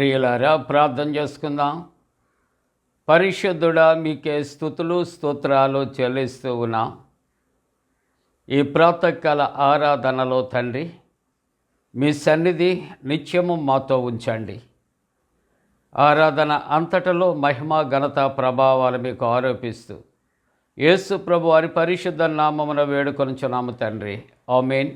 ప్రియులారా, ప్రార్థన చేసుకుందాం. పరిశుద్ధుడా, మీకే స్తుతులు స్తోత్రాలు చెల్లిస్తూ ఉన్నాం. ఈ ప్రాతకాల ఆరాధనలో తండ్రి, మీ సన్నిధి నిత్యము మాతో ఉంచండి. ఆరాధన అంతటలో మహిమ ఘనత ప్రభావాలు మీకు ఆరోపిస్తూ యేసు ప్రభు వారి పరిశుద్ధ నామమున వేడుకొనుచున్నాము తండ్రి. ఆమేన్.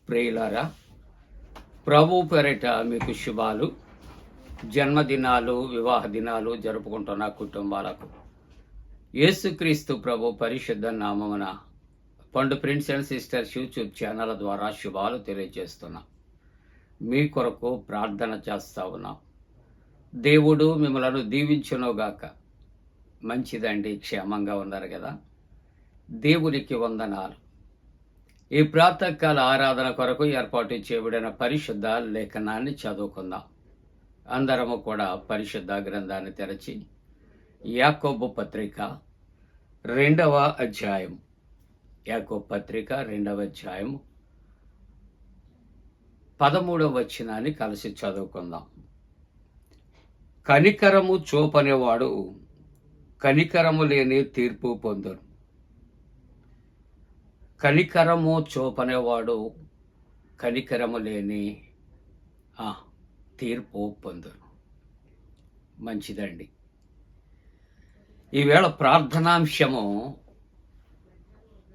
ప్రియులారా, ప్రభు పేరిట మీకు శుభాలు. జన్మదినాలు, వివాహ దినాలు జరుపుకుంటున్న కుటుంబాలకు యేసుక్రీస్తు ప్రభు పరిశుద్ధ నామమున పండు prince and sisters YouTube channel ద్వారా శుభాలు తెలియజేస్తున్నాం. మీ కొరకు ప్రార్థన చేస్తా ఉన్నాం. దేవుడు మిమ్మలను దీవించునుగాక. మంచిదండి, క్షేమంగా ఉన్నారు కదా? దేవునికి వందనాలు. ఈ ప్రాతకాల ఆరాధన కొరకు ఏర్పాటు చేయబడిన పరిశుద్ధ లేఖనాన్ని చదువుకుందాం. అందరము కూడా పరిశుద్ధ గ్రంథాన్ని తెరచి యాకోబు పత్రిక 2వ అధ్యాయం, యాకోబు పత్రిక 2వ అధ్యాయం 13వ వచనాన్ని కలిసి చదువుకుందాం. కనికరము చూపనేవాడు కనికరము లేని తీర్పు పొందును. కనికరము చూపనేవాడు కనికరము లేని తీర్పు పొందును. మంచిదండి. ఈవేళ ప్రార్థనాంశము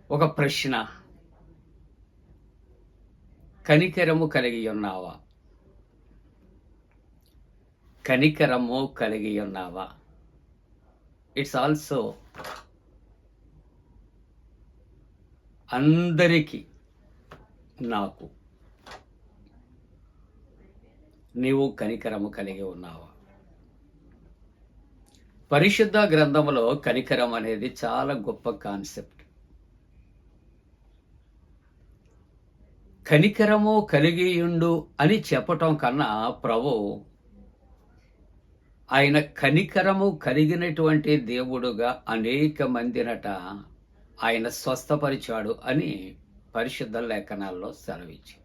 ఒక ప్రశ్న. కనికరము కలిగి ఉన్నావా? కనికరము కలిగి ఉన్నావా? ఇట్స్ ఆల్సో అందరికీ, నాకు. నీవు కనికరము కలిగి ఉన్నావా? పరిశుద్ధ గ్రంథములో కనికరం అనేది చాలా గొప్ప కాన్సెప్ట్. కనికరము కలిగియుండు అని చెప్పటం కన్నా ప్రభు ఆయన కనికరము కలిగినటువంటి దేవుడుగా అనేక మందినట ఆయన స్వస్థపరిచాడు అని పరిశుద్ధ లేఖనాల్లో సెలవిచ్చి.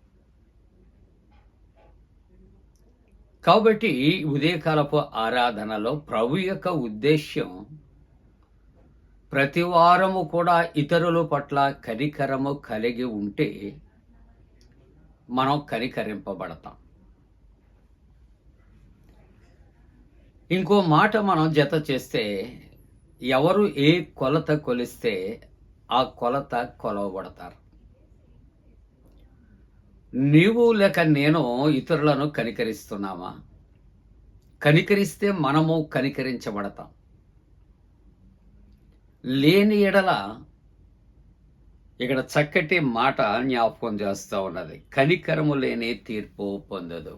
కాబట్టి ఉదయకాలపు ఆరాధనలో ప్రభు యొక్క ఉద్దేశ్యం ప్రతి వారము కూడా ఇతరుల పట్ల కనికరము కలిగి ఉంటే మనం కనికరింపబడతాం. ఇంకో మాట మనం జత చేస్తే, ఎవరు ఏ కొలత కొలిస్తే ఆ కొలత కొలవబడతారు. నీవు లేక నేను ఇతరులను కనికరిస్తున్నామా? కనికరిస్తే మనము కనికరించబడతాం. లేని ఎడల ఇక్కడ చక్కటి మాట జ్ఞాపకం చేస్తూ ఉన్నది, కనికరము లేని తీర్పు పొందదు.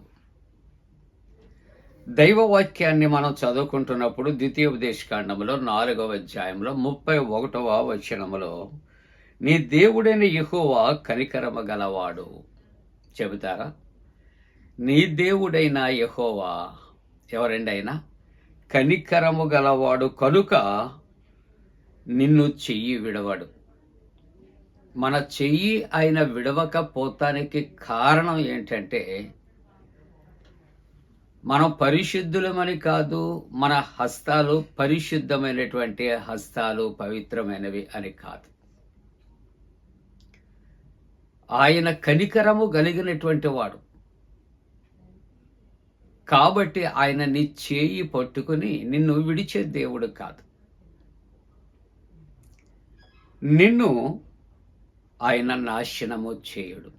దైవవాక్యాన్ని మనం చదువుకుంటున్నప్పుడు ద్వితీయోపదేశకాండములో 4వ అధ్యాయంలో 31వ వచనములో, నీ దేవుడైన యెహోవా కనికరము గలవాడు. చెబుతారా? నీ దేవుడైన యెహోవా ఎవరండి? అయినా కనికరము గలవాడు కనుక నిన్ను చెయ్యి విడవడు. మన చెయ్యి ఆయన విడవకపోతానికి కారణం ఏంటంటే, మనం పరిశుద్ధులమని కాదు, మన హస్తాలు పరిశుద్ధమైనటువంటి హస్తాలు, పవిత్రమైనవి అని కాదు. ఆయన కనికరము కలిగినటువంటి వాడు కాబట్టి ఆయన నీ చేయి పట్టుకుని నిన్ను విడిచే దేవుడు కాదు. నిన్ను ఆయన నాశనము చేయుడు.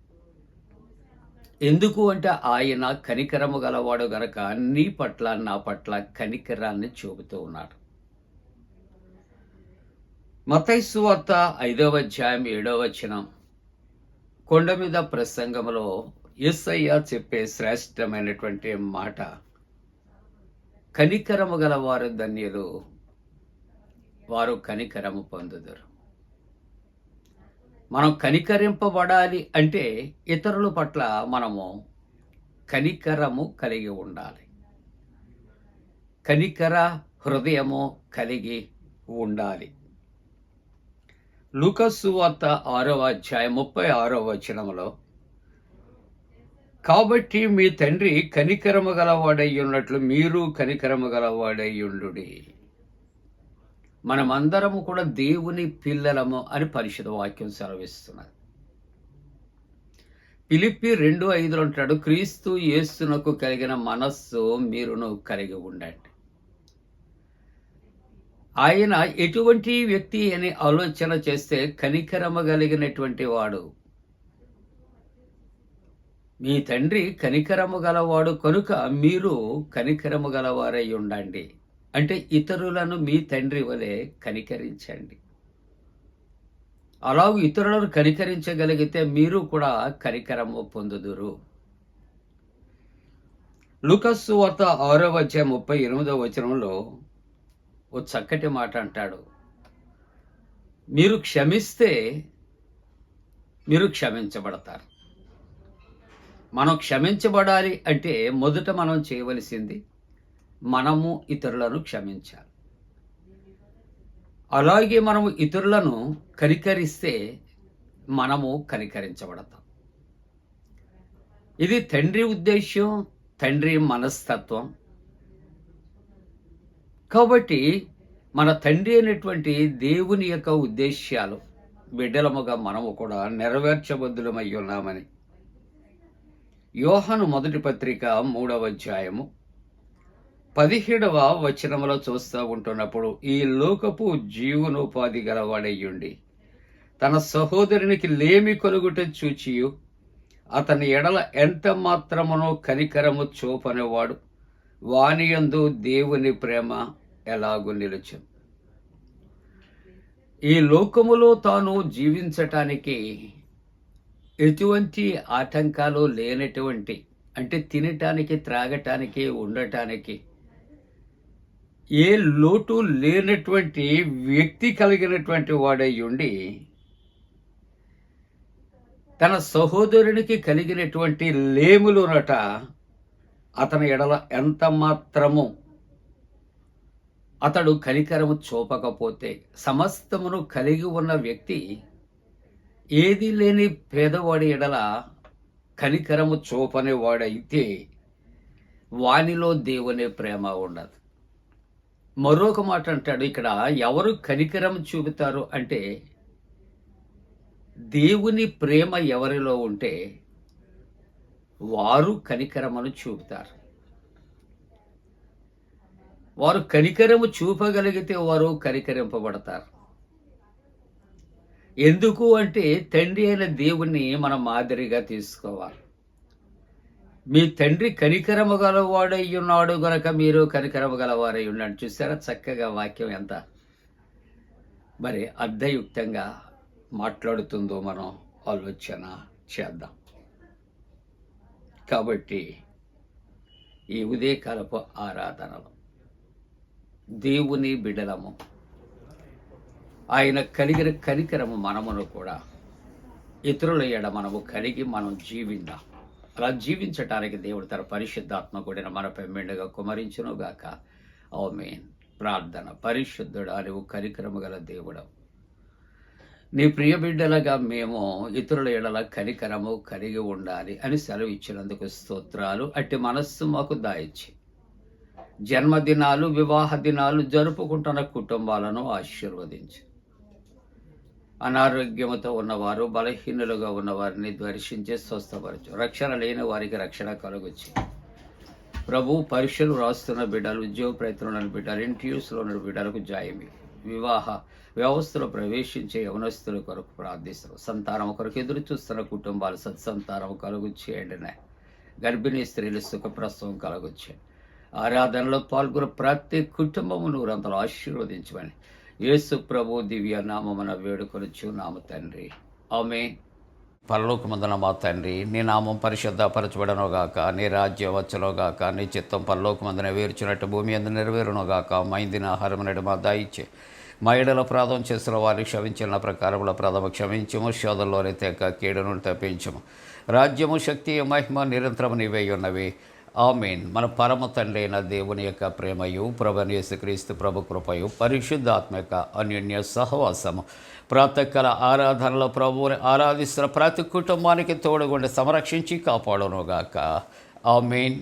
ఎందుకు అంటే ఆయన కనికరము గలవాడు గనక నీ పట్ల నా పట్ల కనికరాన్ని చూపుతూ ఉన్నాడు. మత్తయి సువార్త 5వ అధ్యాయం 7వ వచనం, కొండ మీద ప్రసంగంలో యేసయ్య చెప్పే శ్రేష్టమైనటువంటి మాట, కనికరము గలవారు ధన్యులు, వారు కనికరము పొందుదురు. మనం కనికరింపబడాలి అంటే ఇతరుల పట్ల మనము కనికరము కలిగి ఉండాలి. కనికర హృదయము కలిగి ఉండాలి. లూకా సువార్త 6వ అధ్యాయం 36వ వచనములో, కాబట్టి మీ తండ్రి కనికరము గలవాడై ఉన్నట్లు మీరు కనికరము గలవాడై ఉండుడి. మనమందరము కూడా దేవుని పిల్లలము అని పరిశుద్ధ వాక్యం సెలవిస్తున్నది. ఫిలిప్పి 2:5 అంటాడు, క్రీస్తు యేసునకు కలిగిన మనస్సు మీరును కలిగి ఉండండి. ఆయన ఎటువంటి వ్యక్తి అని ఆలోచన చేస్తే కనికరము కలిగినటువంటి వాడు. మీ తండ్రి కనికరము గలవాడు కనుక మీరు కనికరము గలవారై ఉండండి. అంటే ఇతరులను మీ తండ్రి వలె కనికరించండి. అలాగే ఇతరులను కనికరించగలిగితే మీరు కూడా కనికరము పొందుదురు. లూకా సువార్త 6వ అధ్యాయం 38వ వచనంలో ఓ చక్కటి మాట అంటాడు, మీరు క్షమిస్తే మీరు క్షమించబడతారు. మనం క్షమించబడాలి అంటే మొదట మనం చేయవలసింది మనము ఇతరులను క్షమించాలి. అలాగే మనము ఇతరులను కనికరిస్తే మనము కనికరించబడతాం. ఇది తండ్రి ఉద్దేశ్యం, తండ్రి మనస్తత్వం. కాబట్టి మన తండ్రి అయినటువంటి దేవుని యొక్క ఉద్దేశ్యాలు బిడ్డలముగా మనము కూడా నెరవేర్చబద్దులమై ఉన్నామని యోహాను మొదటి పత్రిక 3వ అధ్యాయము 17వ వచనములో చూస్తూ ఉంటున్నప్పుడు, ఈ లోకపు జీవనోపాధి గలవాడయ్యుండి తన సహోదరునికి లేమి కలుగుట చూచియు అతని ఎడల ఎంత మాత్రమునో కనికరము చూపనివాడు వానియందు దేవుని ప్రేమ ఎలాగూ నిలుచును. ఈ లోకములో తాను జీవించటానికి ఎటువంటి ఆటంకాలు లేనటువంటి, అంటే తినటానికి, త్రాగటానికి, ఉండటానికి ఏ లోటు లేనటువంటి వ్యక్తి కలిగినటువంటి వాడై ఉండి, తన సహోదరునికి కలిగినటువంటి లేములునట అతని ఎడల ఎంత మాత్రము అతడు కనికరము చూపకపోతే, సమస్తమును కలిగి ఉన్న వ్యక్తి ఏది లేని పేదవాడి ఎడల కనికరము చూపని వాడైతే వానిలో దేవుని ప్రేమ ఉండదు. మరొక మాట అంటాడు ఇక్కడ, ఎవరు కనికరం చూపుతారు అంటే, దేవుని ప్రేమ ఎవరిలో ఉంటే వారు కనికరమును చూపుతారు. వారు కనికరము చూపగలిగితే వారు కనికరింపబడతారు. ఎందుకు అంటే, తండ్రి అయిన దేవుణ్ణి మనం మాదిరిగా తీసుకోవాలి. మీ తండ్రి కనికరము గలవాడై ఉన్నాడు గనక మీరు కనికరము గలవారై ఉన్నాడు. చూసారా చక్కగా వాక్యం ఎంత మరి అర్థయుక్తంగా మాట్లాడుతుందో మనం ఆలోచన చేద్దాం. కాబట్టి ఈ ఉదయకాలపు ఆరాధనలు దేవుని బిడ్డలము, ఆయన కలిగిన కనికరము మనమును కూడా ఇతరుల ఎడ మనము కలిగి మనం జీవిద్దాం. అలా జీవించటానికి దేవుడు తన పరిశుద్ధాత్మ కూడిన మనపై మెండుగా కుమరించునుగాక. ఆమేన్. ప్రార్థన. పరిశుద్ధుడా, నీవు కనికరము గల దేవుడవు. నీ ప్రియ బిడ్డలుగా మేము ఇతరుల ఎడల కనికరము కలిగి ఉండాలి అని సెలవు ఇచ్చినందుకు స్తోత్రాలు. అట్టి మనస్సు మాకు దాయిచ్చి జన్మదినాలు, వివాహ దినాలు జరుపుకుంటున్న కుటుంబాలను ఆశీర్వదించు. అనారోగ్యముతో ఉన్నవారు, బలహీనులుగా ఉన్నవారిని దర్శించి స్వస్థపరచు. రక్షణ లేని వారికి రక్షణ కలుగొచ్చి ప్రభు, పరీక్షలు రాస్తున్న బిడ్డలు, ఉద్యోగ ప్రయత్నంలో ఉన్న బిడ్డలు, ఇంటర్వ్యూస్లో ఉన్న బిడ్డలకు జాయమి. వివాహ వ్యవస్థలో ప్రవేశించే యవనస్తుల కొరకు ప్రార్థిస్తారు. సంతానం కొరకు ఎదురు చూస్తున్న కుటుంబాలు సత్సంతానం కలుగుచ్చేయండి. గర్భిణీ స్త్రీలు సుఖప్రసవం కలుగొచ్చాయి. ఆరాధనలో పాల్గొన్న ప్రతి కుటుంబము నూరంతలో ఆశీర్వదించమని యేసు ప్రభు దివ్య నామమున వేడుకొనుచున్నాము తండ్రి. ఆమేన్. పరలోకమందున మా తండ్రి, నీ నామం పరిశుద్ధపరచబడనుగాక, నీ రాజ్యం వచ్చునుగాక, నీ చిత్తం పరలోకమందున వేర్చినట్టు భూమి అందు నెరవేరునుగాక. మా ఇందిన ఆహారం నేడు మా దాయిచ్చే, మా ఎడల అపరాధం చేసిన వారిని క్షమించిన ప్రకారముల అపరాధము క్షమించము, శోధంలోని తెక్క కీడును తప్పించము. రాజ్యము, శక్తి, మహిమ నిరంతరము నీవే ఉన్నవి. ఆమేన్. మన పరమ తండ్రి అయిన దేవుని యొక్క ప్రేమయు, ప్రభువైన యేసుక్రీస్తు ప్రభు కృపయు, పరిశుద్ధాత్మ యొక్క అన్యోన్య సహవాసము ప్రాతకాల ఆరాధనలో ప్రభువుని ఆరాధిస్తున్న ప్రతి కుటుంబానికి తోడుగుండి సంరక్షించి కాపాడునుగాక. ఆమేన్.